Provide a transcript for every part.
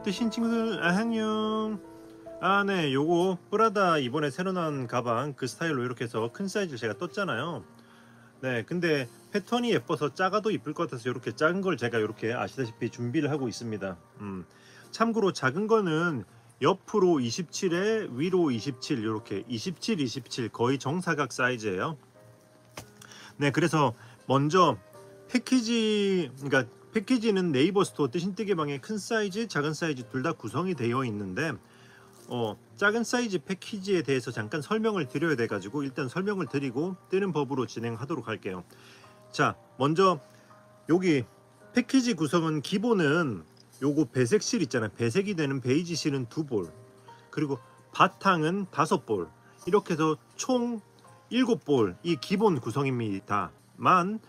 뜨신 친구들 안녕. 네, 요거 프라다 이번에 새로 나온 가방 그 스타일로 이렇게 해서 큰 사이즈를 제가 떴잖아요. 네, 근데 패턴이 예뻐서 작아도 이쁠 것 같아서 이렇게 작은 걸 제가 이렇게 아시다시피 준비를 하고 있습니다. 참고로 작은 거는 옆으로 27에 위로 27 이렇게 27, 27 거의 정사각 사이즈예요. 네, 그래서 먼저 패키지, 그러니까 패키지는 네이버 스토어 뜨신뜨개방에 큰 사이즈, 작은 사이즈 둘 다 구성이 되어 있는데 작은 사이즈 패키지에 대해서 잠깐 설명을 드려야 돼 가지고 일단 설명을 드리고 뜨는 법으로 진행하도록 할게요. 자, 먼저 여기 패키지 구성은 기본은 요거 배색 실 있잖아요. 배색이 되는 베이지 실은 2볼, 그리고 바탕은 5볼, 이렇게 해서 총 7볼 이 기본 구성입니다만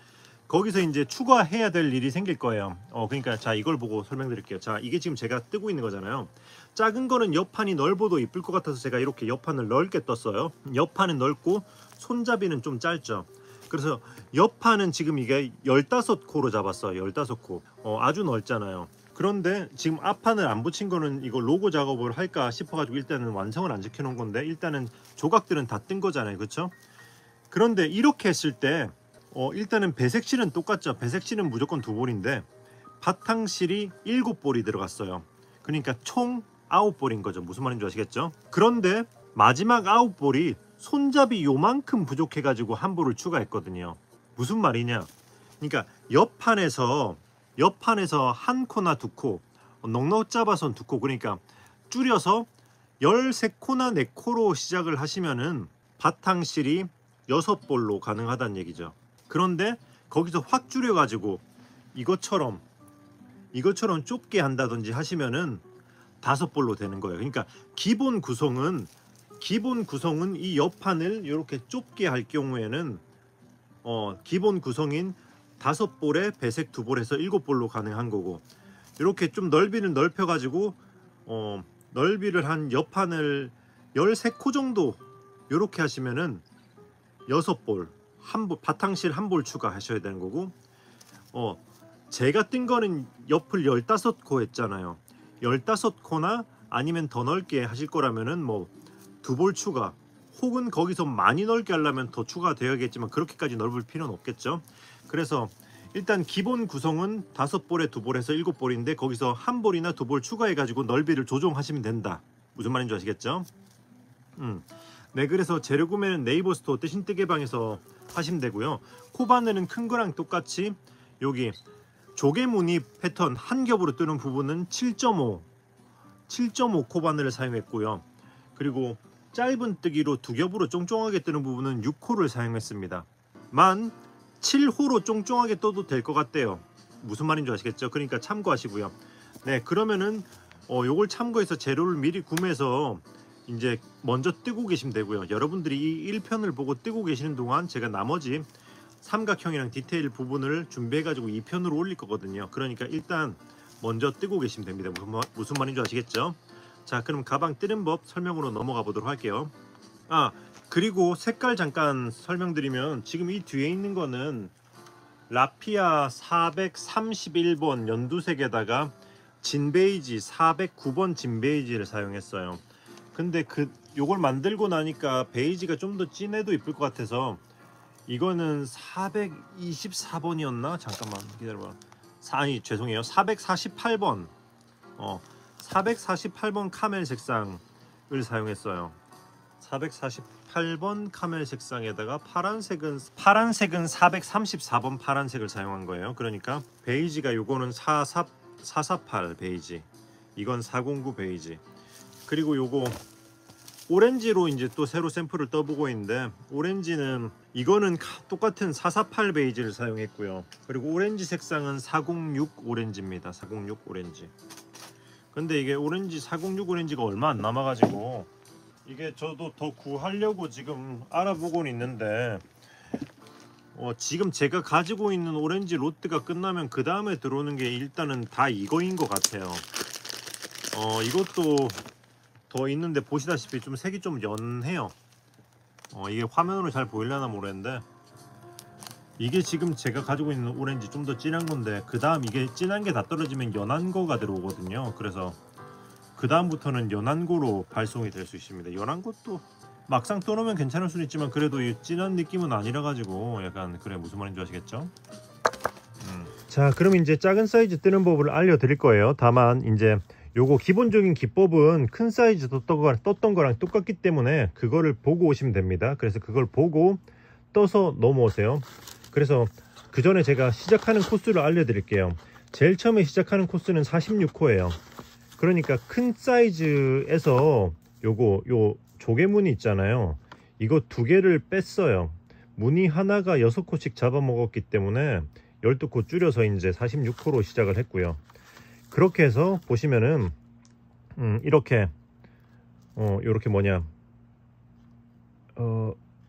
거기서 이제 추가해야 될 일이 생길 거예요. 그러니까 자, 이걸 보고 설명드릴게요. 자, 이게 지금 제가 뜨고 있는 거잖아요. 작은 거는 옆판이 넓어도 이쁠 것 같아서 제가 이렇게 옆판을 넓게 떴어요. 옆판은 넓고 손잡이는 좀 짧죠. 그래서 옆판은 지금 이게 15코로 잡았어요. 15코. 아주 넓잖아요. 그런데 지금 앞판을 안 붙인 거는 이거 로고 작업을 할까 싶어가지고 일단은 완성을 안 지켜놓은 건데, 일단은 조각들은 다 뜬 거잖아요. 그렇죠? 그런데 이렇게 했을 때 일단은 배색실은 똑같죠. 배색실은 무조건 2볼인데 바탕실이 7볼이 들어갔어요. 그러니까 총 9볼인 거죠. 무슨 말인지 아시겠죠? 그런데 마지막 9볼이 손잡이 요만큼 부족해가지고 한 볼을 추가했거든요. 무슨 말이냐? 그러니까 옆판에서 한 코나 2코, 넉넉 잡아선 2코, 그러니까 줄여서 13코나 4코로 시작을 하시면은 바탕실이 6볼로 가능하다는 얘기죠. 그런데 거기서 확 줄여가지고 이것처럼 좁게 한다든지 하시면은 5볼로 되는 거예요. 그러니까 기본 구성은 이 옆판을 이렇게 좁게 할 경우에는 기본 구성인 5볼에 배색 2볼에서 7볼로 가능한 거고, 이렇게 좀 넓이를 넓혀가지고 넓이를 한 옆판을 13코 정도 이렇게 하시면은 6볼, 바탕실 1볼 추가하셔야 되는 거고, 제가 뜬 거는 옆을 15코 했잖아요. 15코나 아니면 더 넓게 하실 거라면은 뭐 2볼 추가, 혹은 거기서 많이 넓게 하려면 더 추가되어야겠지만 그렇게까지 넓을 필요는 없겠죠. 그래서 일단 기본 구성은 5볼에 2볼에서 7볼인데 거기서 1볼이나 2볼 추가해 가지고 넓이를 조정하시면 된다. 무슨 말인지 아시겠죠? 네, 그래서 재료 구매는 네이버 스토어 뜨신뜨개방에서 하시면 되고요. 코바늘은 큰 거랑 똑같이 여기 조개 무늬 패턴 한 겹으로 뜨는 부분은 7.5 코바늘을 사용했고요. 그리고 짧은 뜨기로 2겹으로 쫑쫑하게 뜨는 부분은 6호를 사용했습니다. 만 7호로 쫑쫑하게 떠도 될 것 같대요. 무슨 말인지 아시겠죠? 그러니까 참고하시고요. 네, 그러면은 요걸 참고해서 재료를 미리 구매해서 이제 먼저 뜨고 계시면 되고요. 여러분들이 이 1편을 보고 뜨고 계시는 동안 제가 나머지 삼각형이랑 디테일 부분을 준비해 가지고 2편으로 올릴 거거든요. 그러니까 일단 먼저 뜨고 계시면 됩니다. 무슨 말인지 아시겠죠? 자, 그럼 가방 뜨는 법 설명으로 넘어가 보도록 할게요. 그리고 색깔 잠깐 설명드리면, 지금 이 뒤에 있는 거는 라피아 431번 연두색에다가 진베이지 409번 진베이지를 사용했어요. 근데 요걸 만들고 나니까 베이지가 좀 더 진해도 이쁠 것 같아서 이거는 424번이었나? 잠깐만 기다려봐. 아니, 죄송해요. 448번 448번 카멜 색상을 사용했어요. 448번 카멜 색상에다가 파란색은 434번 파란색을 사용한 거예요. 그러니까 베이지가 요거는 448 베이지, 이건 409 베이지, 그리고 요거 오렌지로 이제 또 새로 샘플을 떠보고 있는데, 오렌지는 이거는 똑같은 448 베이지를 사용했고요. 그리고 오렌지 색상은 406 오렌지입니다. 406 오렌지. 근데 이게 오렌지 406 오렌지가 얼마 안 남아가지고 이게 저도 더 구하려고 지금 알아보고는 있는데, 지금 제가 가지고 있는 오렌지 로트가 끝나면 그 다음에 들어오는 게 일단은 다 이거인 것 같아요. 이것도 더 있는데 보시다시피 좀 색이 좀 연해요. 이게 화면으로 잘 보이려나 모르겠는데 이게 지금 제가 가지고 있는 오렌지 좀 더 진한 건데 그 다음 이게 진한 게 다 떨어지면 연한 거가 들어오거든요. 그래서 그 다음부터는 연한 거로 발송이 될 수 있습니다. 연한 것도 막상 떠놓으면 괜찮을 수는 있지만 그래도 이 진한 느낌은 아니라 가지고 약간 그래 무슨 말인지 아시겠죠? 자, 그럼 이제 작은 사이즈 뜨는 법을 알려드릴 거예요. 다만 이제 요거 기본적인 기법은 큰 사이즈 떴던 거랑 똑같기 때문에 그거를 보고 오시면 됩니다. 그래서 그걸 보고 떠서 넘어오세요. 그래서 그 전에 제가 시작하는 코스를 알려드릴게요. 제일 처음에 시작하는 코스는 46호예요. 그러니까 큰 사이즈에서 요 조개무늬 있잖아요. 이거 2개를 뺐어요. 무늬 하나가 6코씩 잡아먹었기 때문에 12코 줄여서 이제 46호로 시작을 했고요. 그렇게 해서 보시면은 이렇게 요렇게 뭐냐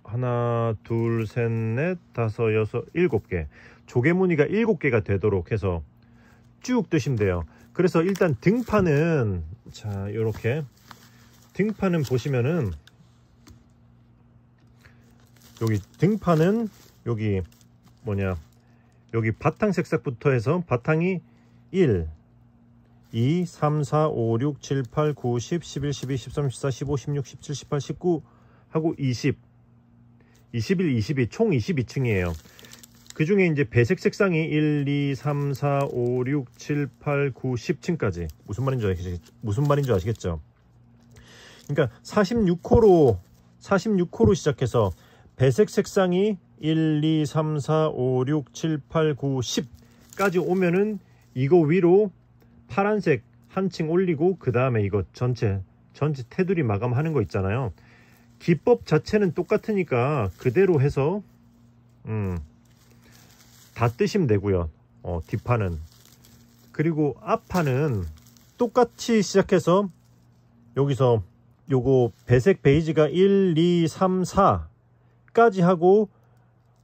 하나 둘 셋 넷 다섯 여섯 7개 조개무늬가 7개가 되도록 해서 쭉 뜨시면 돼요. 그래서 일단 등판은 자 요렇게 등판은 보시면은 여기 등판은 여기 뭐냐 여기 바탕 색상부터 해서 바탕이 1 2 3 4 5 6 7 8 9 10 11 12 13 14 15 16 17 18 19 하고 20 21 22 총 22층이에요. 그 중에 이제 배색 색상이 1 2 3 4 5 6 7 8 9 10층까지 무슨 말인지 아시겠죠? 그러니까 46호로 시작해서 배색 색상이 1 2 3 4 5 6 7 8 9 10까지 오면은 이거 위로 파란색 한 층 올리고 그 다음에 이거 전체 테두리 마감하는 거 있잖아요. 기법 자체는 똑같으니까 그대로 해서 다 뜨시면 되고요. 뒷판은 그리고 앞판은 똑같이 시작해서 여기서 요거 배색 베이지가 1 2 3 4까지 하고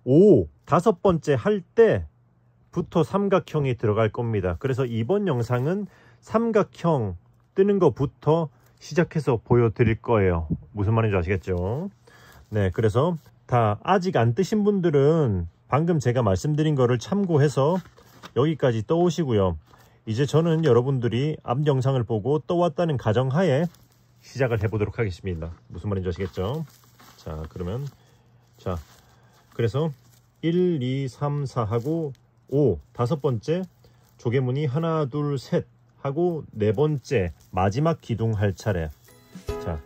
5 5번째 할 때부터 삼각형이 들어갈 겁니다. 그래서 이번 영상은 삼각형 뜨는 것부터 시작해서 보여드릴 거예요. 무슨 말인지 아시겠죠? 네, 그래서 다 아직 안 뜨신 분들은 방금 제가 말씀드린 거를 참고해서 여기까지 떠오시고요. 이제 저는 여러분들이 앞 영상을 보고 떠왔다는 가정하에 시작을 해보도록 하겠습니다. 무슨 말인지 아시겠죠? 자, 그러면 자, 그래서 1, 2, 3, 4 하고 5 5번째 조개무늬 하나 둘 셋 하고 4번째 마지막 기둥 할 차례. 자,